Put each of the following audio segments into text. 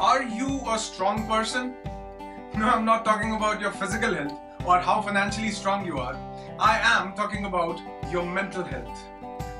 Are you a strong person? No, I'm not talking about your physical health or how financially strong you are. I am talking about your mental health.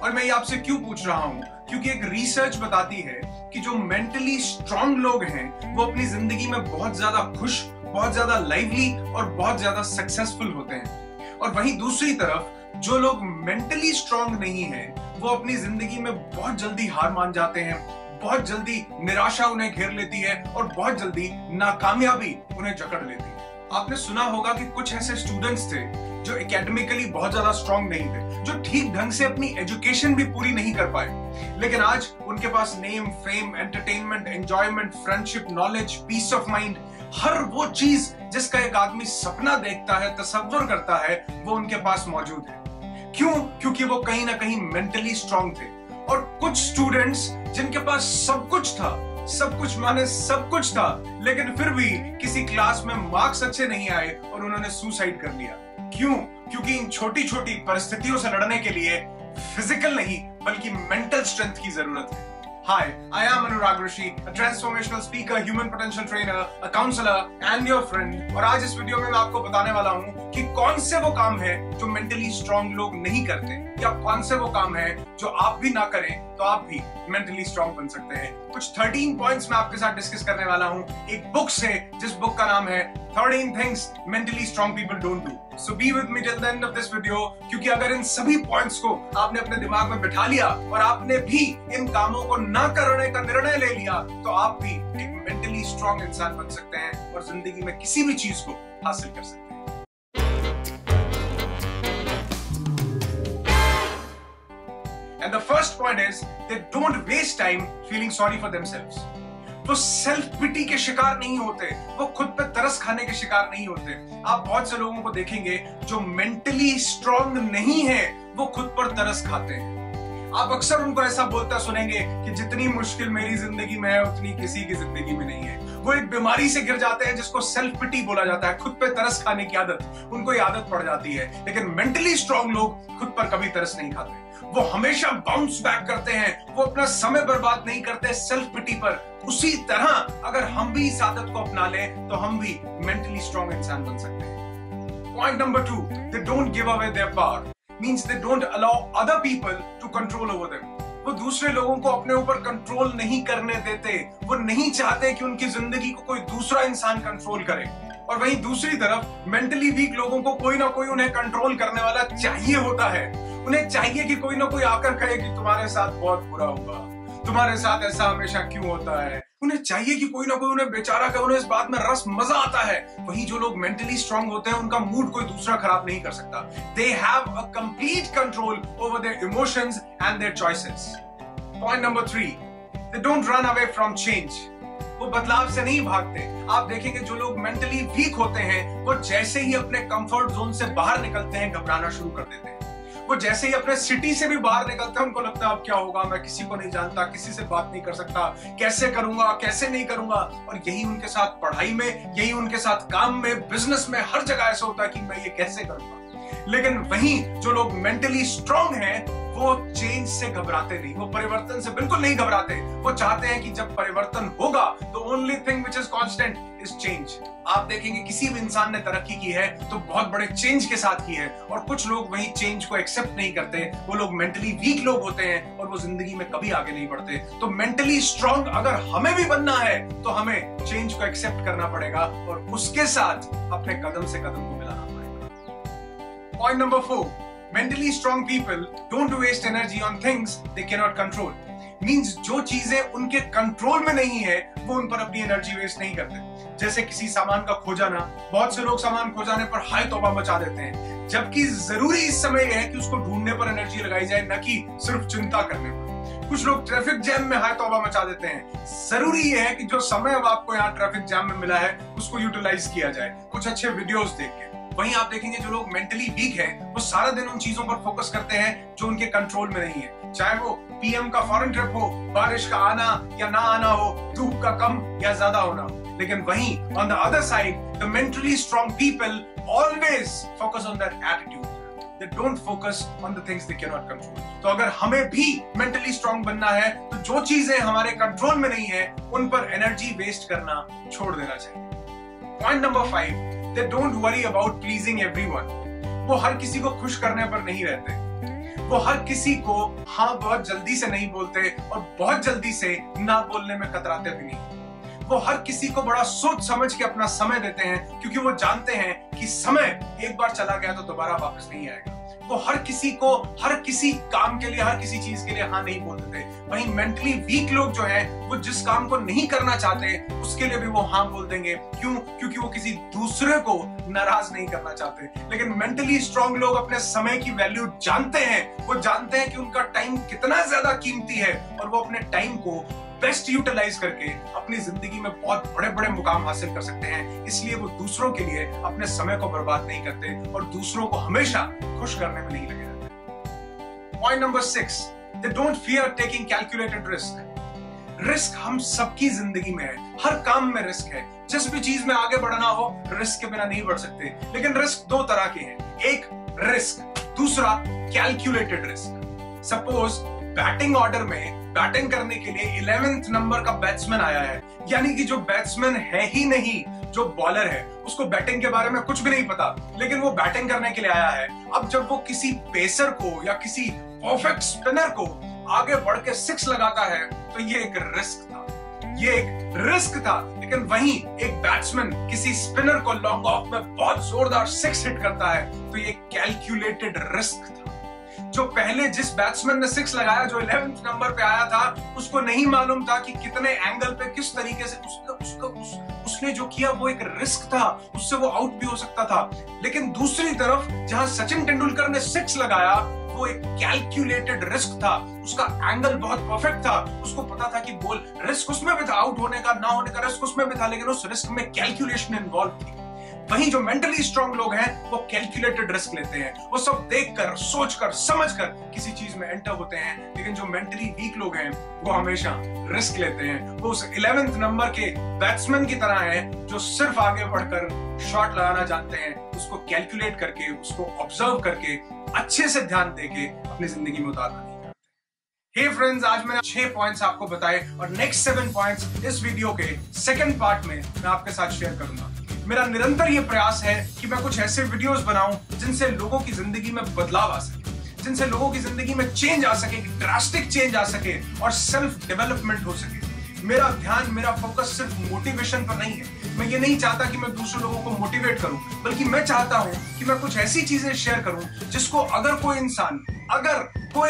और मैं ये आपसे क्यों पूछ रहा हूं? क्योंकि एक रिसर्च बताती है कि जो मेंटली स्ट्रांग लोग हैं वो अपनी जिंदगी में बहुत ज्यादा खुश, बहुत ज्यादा लाइवली और बहुत ज्यादा सक्सेसफुल होते हैं। और वहीं दूसरी तरफ जो लोग मेंटली स्ट्रांग नहीं हैं वो अपनी जिंदगी में बहुत जल्दी हार मान जाते हैं, बहुत जल्दी निराशा उन्हें घेर लेती है और बहुत जल्दी नाकामयाबी उन्हें जकड़ लेती है। आपने सुना होगा कि कुछ ऐसे स्टूडेंट्स थे जो एकेडमिकली बहुत ज्यादा स्ट्रांग नहीं थे, जो ठीक ढंग से अपनी एजुकेशन भी पूरी नहीं कर पाए, लेकिन आज उनके पास name, fame, entertainment, enjoyment, friendship, knowledge, peace of mind, हर वो चीज जिसका एक आदमी सपना देखता है, तसव्वुर करता है, वो उनके पास मौजूद है। क्यों? क्योंकि वो कहीं ना कहीं मेंटली स्ट्रांग थे। और कुछ स्टूडेंट्स जिनके पास सब कुछ था, सब कुछ माने सब कुछ था, लेकिन फिर भी किसी क्लास में मार्क्स अच्छे नहीं आए और उन्होंने सुसाइड कर लिया। क्यों? क्योंकि इन छोटी छोटी परिस्थितियों से लड़ने के लिए फिजिकल नहीं बल्कि मेंटल स्ट्रेंथ की जरूरत है। Hi, I am Anurag Rishi, a transformational speaker, human potential trainer, a counselor and your friend। और आज इस वीडियो में मैं आपको बताने वाला हूँ कि कौन से वो काम है जो मेंटली स्ट्रांग लोग नहीं करते, या कौन से वो काम है जो आप भी ना करें तो आप भी मेंटली स्ट्रांग बन सकते हैं। कुछ 13 पॉइंट्स मैं आपके साथ डिस्कस करने वाला हूँ एक बुक से, जिस बुक का नाम है 13 things mentally strong people don't do। So be with me till the end of this video, क्योंकि अगर इन सभी पॉइंट्स को आपने अपने दिमाग में बिठा लिया और आपने भी इन कामों को ना करने का निर्णय ले लिया तो आप भी एक मेंटली स्ट्रांग इंसान बन सकते हैं और जिंदगी में किसी भी चीज को हासिल कर सकते हैं। And the first point is they don't waste time feeling sorry for themselves। वो सेल्फ पिटी के शिकार नहीं होते, वो खुद पे तरस खाने के शिकार नहीं होते। आप बहुत से लोगों को देखेंगे जो मेंटली स्ट्रांग नहीं है वो खुद पर तरस खाते हैं। आप अक्सर उनको ऐसा बोलता सुनेंगे कि जितनी मुश्किल मेरी जिंदगी में है उतनी किसी की जिंदगी में नहीं है। वो एक बीमारी से गिर जाते हैं जिसको सेल्फ पिटी बोला जाता है, खुद पे तरस खाने की आदत, उनको ये आदत पड़ जाती है। लेकिन मेंटली स्ट्रांग लोग खुद पर कभी तरस नहीं खाते, वो हमेशा बाउंस बैक करते हैं, वो अपना समय बर्बाद नहीं करते सेल्फ पिटी पर। उसी तरह अगर हम भी इस आदत को अपना लें तो हम भी मेंटली स्ट्रांग इंसान बन सकते हैं। Point number 2, they don't give away their power, means they don't allow other people to control over them. वो दूसरे लोगों को अपने ऊपर कंट्रोल नहीं करने देते, वो नहीं चाहते कि उनकी जिंदगी को कोई दूसरा इंसान कंट्रोल करे। और वहीं दूसरी तरफ मेंटली वीक लोगों को कोई ना कोई उन्हें कंट्रोल करने वाला चाहिए होता है। उन्हें चाहिए कि कोई ना कोई आकर कहे कि तुम्हारे साथ बहुत बुरा हुआ, तुम्हारे साथ ऐसा हमेशा क्यों होता है। उन्हें चाहिए कि कोई ना कोई उन्हें बेचारा कहे, उन्हें इस बात में रस मजा आता है। वहीं जो लोग मेंटली स्ट्रांग होते हैं उनका मूड कोई दूसरा खराब नहीं कर सकता। They have a complete control over their emotions and there choices. Point number 3, they don't run away from change. वो बदलाव से नहीं भागते। आप देखेंगे जो लोग मेंटली वीक होते हैं वो जैसे ही अपने कंफर्ट जोन से बाहर निकलते हैं घबराना शुरू कर देते हैं। वो जैसे ही अपने सिटी से भी बाहर निकलते हैं उनको लगता है अब क्या होगा, मैं किसी को नहीं जानता, किसी से बात नहीं कर सकता, कैसे करूंगा, कैसे नहीं करूंगा। और यही उनके साथ पढ़ाई में, यही उनके साथ काम में, बिजनेस में, हर जगह ऐसा होता है कि मैं ये कैसे करूंगा। लेकिन वहीं जो लोग मेंटली स्ट्रांग हैं वो चेंज से घबराते नहीं, वो परिवर्तन से बिल्कुल नहीं घबराते। वो चाहते हैं कि जब परिवर्तन होगा तो only thing which is constant is change. आप देखेंगे किसी भी इंसान ने तरक्की की है तो बहुत बड़े चेंज के साथ की है, और कुछ लोग वही चेंज को एक्सेप्ट नहीं करते। वो लोग मेंटली वीक लोग होते हैं और वो जिंदगी में कभी आगे नहीं बढ़ते। तो मेंटली स्ट्रांग अगर हमें भी बनना है तो हमें चेंज को एक्सेप्ट करना पड़ेगा और उसके साथ अपने कदम से कदम को मिलाना पड़ेगा। Point number 4, mentally strong people don't waste energy on things they cannot control। Means जो चीजें उनके कंट्रोल में नहीं है वो उन पर अपनी एनर्जी वेस्ट नहीं करते। जैसे किसी सामान का खो जाना, बहुत से लोग सामान खो जाने पर हाय तौबा मचा देते हैं, जबकि जरूरी इस समय है कि उसको ढूंढने पर एनर्जी लगाई जाए, न कि सिर्फ चिंता करने पर। कुछ लोग ट्रैफिक जैम में हाय तौबा मचा देते हैं, जरूरी है कि जो समय अब आपको यहाँ ट्रैफिक जैम में मिला है उसको यूटिलाइज किया जाए कुछ अच्छे वीडियोस देख के। वहीं आप देखेंगे जो लोग मेंटली वीक हैं वो सारा दिन उन चीजों पर फोकस करते हैं जो उनके कंट्रोल में नहीं है, चाहे वो पीएम का फॉरेन ट्रिप हो, बारिश का आना या ना आना हो, धूप का कम या ज्यादा होना हो। लेकिन वहीं on the other side the mentally strong people always focus on their attitude. they don't focus on the things they cannot control. तो अगर हमें भी मेंटली स्ट्रांग बनना है तो जो चीजें हमारे कंट्रोल में नहीं है उन पर एनर्जी वेस्ट करना छोड़ देना चाहिए। Point number 5, they don't worry about pleasing everyone. वो हर किसी को खुश करने पर नहीं रहते। वो हर किसी को हाँ बहुत जल्दी से नहीं बोलते और बहुत जल्दी से ना बोलने में कतराते भी नहीं। वो हर किसी को बड़ा सोच समझ के अपना समय देते हैं क्योंकि वो जानते हैं कि समय एक बार चला गया तो दोबारा वापस नहीं आएगा। वो हर किसी को हर किसी काम के लिए हर किसी चीज के लिए हाँ नहीं बोल देते। वहीं मेंटली वीक लोग जो हैं वो जिस काम को नहीं करना चाहते उसके लिए भी वो हाँ बोल देंगे। क्यों? क्योंकि वो किसी दूसरे को नाराज नहीं करना चाहते। लेकिन मेंटली स्ट्रांग लोग अपने समय की वैल्यू जानते हैं। वो जानते हैं कि उनका टाइम कितना ज्यादा कीमती है और वो अपने टाइम को बेस्ट यूटिलाइज करके अपनी जिंदगी में बहुत बड़े बड़े मुकाम हासिल कर सकते हैं। इसलिए वो दूसरों के लिए अपने समय को बर्बाद नहीं करते और दूसरों को हमेशा खुश करने में नहीं लगे रहते। Point number 6, they don't fear taking calculated risk. Risk हम सबकी जिंदगी में है, हर काम में रिस्क है। जिस भी चीज में आगे बढ़ना हो रिस्क के बिना नहीं बढ़ सकते। लेकिन रिस्क दो तरह के हैं, एक रिस्क, दूसरा calculated risk. Suppose batting order में बैटिंग करने के लिए 11th नंबर का बैट्समैन आया है, यानी कि जो बैट्समैन है ही नहीं, जो बॉलर है उसको बैटिंग के बारे में कुछ भी नहीं पता, लेकिन वो बैटिंग करने के लिए आया है। अब जब वो किसी पेसर को या किसी परफेक्ट स्पिनर को आगे बढ़ के 6 लगाता है तो ये एक रिस्क था, ये एक रिस्क था। लेकिन वहीं एक बैट्समैन किसी स्पिनर को लॉन्ग ऑफ में बहुत जोरदार 6 हिट करता है तो ये कैलकुलेटेड रिस्क था। जो पहले जिस बैट्समैन ने 6 लगाया, जो 11th नंबर पे आया था, उसको नहीं मालूम था कि कितने एंगल पे किस तरीके से उसने जो किया वो एक रिस्क था, उससे वो आउट भी हो सकता था। लेकिन दूसरी तरफ जहां सचिन तेंदुलकर ने 6 लगाया वो एक कैलकुलेटेड रिस्क था, उसका एंगल बहुत परफेक्ट था, उसको पता था कि बॉल रिस्क उसमें भी था, आउट होने का ना होने का रिस्क उसमें भी था, लेकिन उस रिस्क में कैलकुलेशन इन्वॉल्व थी। वहीं जो मेंटली स्ट्रांग लोग हैं वो कैलकुलेटेड रिस्क लेते हैं, वो सब देखकर सोचकर समझकर किसी चीज में एंटर होते हैं। लेकिन जो मेंटली वीक लोग हैं वो हमेशा रिस्क लेते हैं। वो उस 11th नंबर के बैट्समैन की तरह हैं जो सिर्फ आगे बढ़कर शॉट लगाना जानते हैं, उसको कैलकुलेट करके, उसको ऑब्जर्व करके, अच्छे से ध्यान देके अपनी जिंदगी में उतारना नहीं करते। हे फ्रेंड्स, आज मैंने 6 पॉइंट्स आपको बताए और नेक्स्ट 7 पॉइंट्स इस वीडियो के सेकंड पार्ट में मैं आपके साथ शेयर करूंगा। मेरा निरंतर ये प्रयास है कि मैं कुछ ऐसे वीडियोस बनाऊं जिनसे लोगों की जिंदगी में बदलाव आ सके, जिनसे लोगों की जिंदगी में चेंज आ सके, ड्रास्टिक चेंज आ सके और सेल्फ डेवलपमेंट हो सके। मेरा ध्यान, मेरा फोकस सिर्फ मोटिवेशन पर नहीं है। मैं ये नहीं चाहता कि मैं दूसरे लोगों को मोटिवेट करूं, बल्कि मैं चाहता हूं कि मैं कुछ ऐसी चीजें शेयर करूं जिसको अगर कोई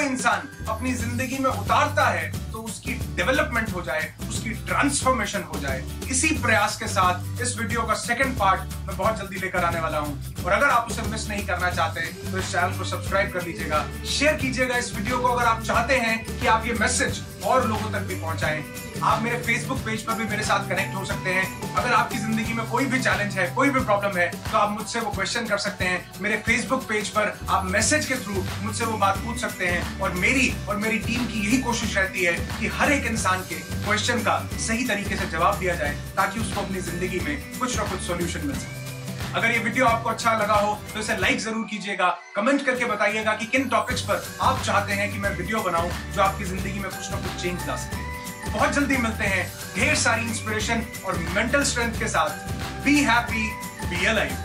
इंसान अपनी जिंदगी में उतारता है तो उसकी डेवलपमेंट हो जाए, उसकी ट्रांसफॉर्मेशन हो जाए। इसी प्रयास के साथ इस वीडियो का सेकंड पार्ट मैं बहुत जल्दी लेकर आने वाला हूं और अगर आप उसे मिस नहीं करना चाहते तो इस चैनल को सब्सक्राइब कर लीजिएगा, शेयर कीजिएगा इस वीडियो को अगर आप चाहते हैं कि आप ये मैसेज और लोगों तक भी पहुंचाएं। आप मेरे फेसबुक पेज पर भी मेरे साथ कनेक्ट हो सकते हैं। अगर आपकी जिंदगी में कोई भी चैलेंज है, कोई भी प्रॉब्लम है तो आप मुझसे वो क्वेश्चन कर सकते हैं। मेरे फेसबुक पेज पर आप मैसेज के थ्रू मुझसे वो बात पूछ सकते हैं और मेरी टीम की यही कोशिश रहती है कि हर एक इंसान के क्वेश्चन का सही तरीके से जवाब दिया जाए ताकि उसको अपनी जिंदगी में कुछ ना कुछ सॉल्यूशन मिल सके। अगर ये वीडियो आपको अच्छा लगा हो तो इसे लाइक जरूर कीजिएगा, कमेंट करके बताइएगा कि किन टॉपिक्स पर आप चाहते हैं कि मैं वीडियो बनाऊं जो आपकी जिंदगी में कुछ ना कुछ चेंज ला सके। बहुत जल्दी मिलते हैं ढेर सारी इंस्पिरेशन और मेंटल स्ट्रेंथ के साथ। Be happy, be alive.